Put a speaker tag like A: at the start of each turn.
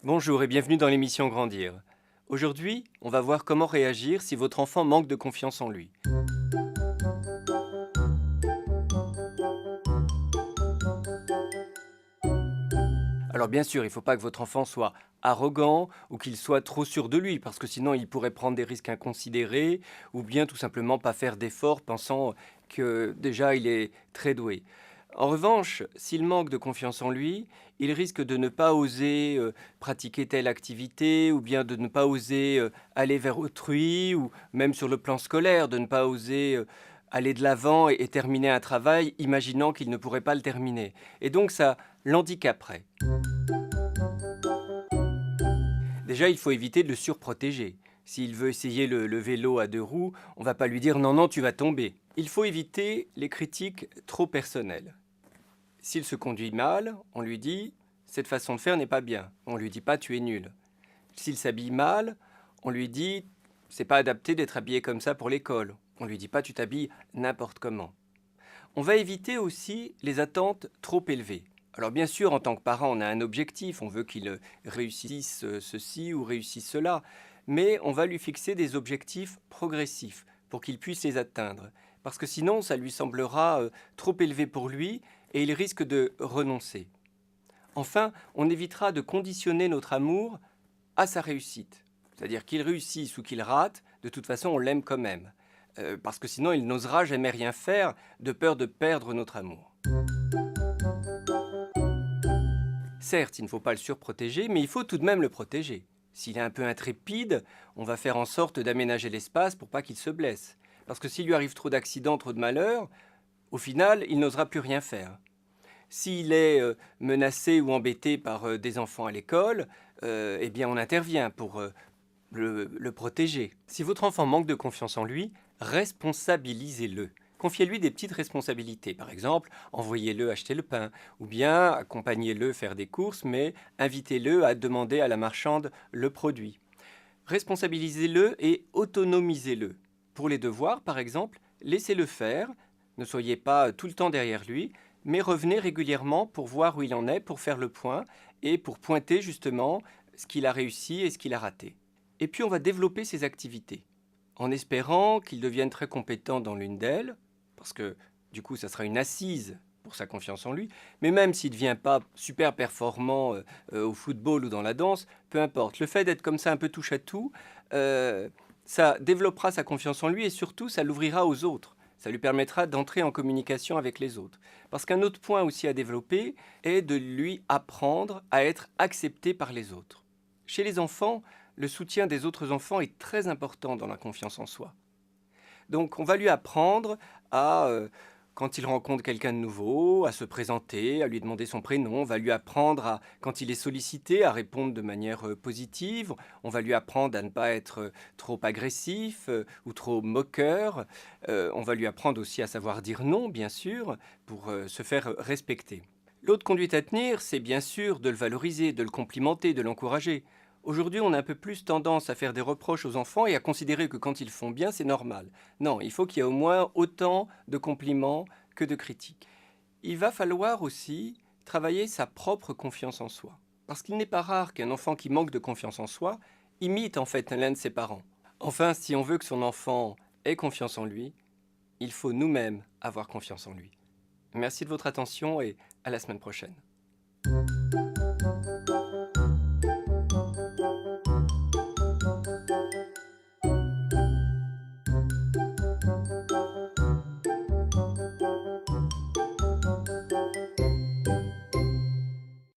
A: Bonjour et bienvenue dans l'émission Grandir. Aujourd'hui, on va voir comment réagir si votre enfant manque de confiance en lui. Alors bien sûr, il ne faut pas que votre enfant soit arrogant ou qu'il soit trop sûr de lui, parce que sinon il pourrait prendre des risques inconsidérés ou bien tout simplement pas faire d'efforts pensant que déjà il est très doué. En revanche, s'il manque de confiance en lui, il risque de ne pas oser pratiquer telle activité ou bien de ne pas oser aller vers autrui ou même sur le plan scolaire, de ne pas oser aller de l'avant et terminer un travail imaginant qu'il ne pourrait pas le terminer. Et donc ça l'handicaperait. Déjà, il faut éviter de le surprotéger. S'il veut essayer le vélo à 2 roues, on va pas lui dire non, non, tu vas tomber. Il faut éviter les critiques trop personnelles. S'il se conduit mal, on lui dit cette façon de faire n'est pas bien. On lui dit pas tu es nul. S'il s'habille mal, on lui dit c'est pas adapté d'être habillé comme ça pour l'école. On lui dit pas tu t'habilles n'importe comment. On va éviter aussi les attentes trop élevées. Alors bien sûr, en tant que parent, on a un objectif, on veut qu'il réussisse ceci ou réussisse cela, mais on va lui fixer des objectifs progressifs pour qu'il puisse les atteindre. Parce que sinon, ça lui semblera trop élevé pour lui et il risque de renoncer. Enfin, on évitera de conditionner notre amour à sa réussite. C'est-à-dire qu'il réussisse ou qu'il rate, de toute façon, on l'aime quand même. Parce que sinon, il n'osera jamais rien faire de peur de perdre notre amour. Certes, il ne faut pas le surprotéger, mais il faut tout de même le protéger. S'il est un peu intrépide, on va faire en sorte d'aménager l'espace pour pas qu'il se blesse. Parce que s'il lui arrive trop d'accidents, trop de malheurs, au final, il n'osera plus rien faire. S'il est menacé ou embêté par des enfants à l'école, eh bien on intervient pour le protéger. Si votre enfant manque de confiance en lui, responsabilisez-le. Confiez-lui des petites responsabilités. Par exemple, envoyez-le acheter le pain, ou bien accompagnez-le faire des courses, mais invitez-le à demander à la marchande le produit. Responsabilisez-le et autonomisez-le. Pour les devoirs, par exemple, laissez-le faire, ne soyez pas tout le temps derrière lui, mais revenez régulièrement pour voir où il en est, pour faire le point et pour pointer justement ce qu'il a réussi et ce qu'il a raté. Et puis on va développer ses activités, en espérant qu'il devienne très compétent dans l'une d'elles, parce que du coup ça sera une assise pour sa confiance en lui, mais même s'il ne devient pas super performant au football ou dans la danse, peu importe. Le fait d'être comme ça un peu touche à tout, ça développera sa confiance en lui et surtout ça l'ouvrira aux autres. Ça lui permettra d'entrer en communication avec les autres. Parce qu'un autre point aussi à développer est de lui apprendre à être accepté par les autres. Chez les enfants, le soutien des autres enfants est très important dans la confiance en soi. Donc on va lui apprendre à, quand il rencontre quelqu'un de nouveau, à se présenter, à lui demander son prénom. On va lui apprendre à, quand il est sollicité, à répondre de manière positive. On va lui apprendre à ne pas être trop agressif ou trop moqueur. On va lui apprendre aussi à savoir dire non, bien sûr, pour se faire respecter. L'autre conduite à tenir, c'est bien sûr de le valoriser, de le complimenter, de l'encourager. Aujourd'hui, on a un peu plus tendance à faire des reproches aux enfants et à considérer que quand ils font bien, c'est normal. Non, il faut qu'il y ait au moins autant de compliments que de critiques. Il va falloir aussi travailler sa propre confiance en soi. Parce qu'il n'est pas rare qu'un enfant qui manque de confiance en soi imite en fait l'un de ses parents. Enfin, si on veut que son enfant ait confiance en lui, il faut nous-mêmes avoir confiance en lui. Merci de votre attention et à la semaine prochaine.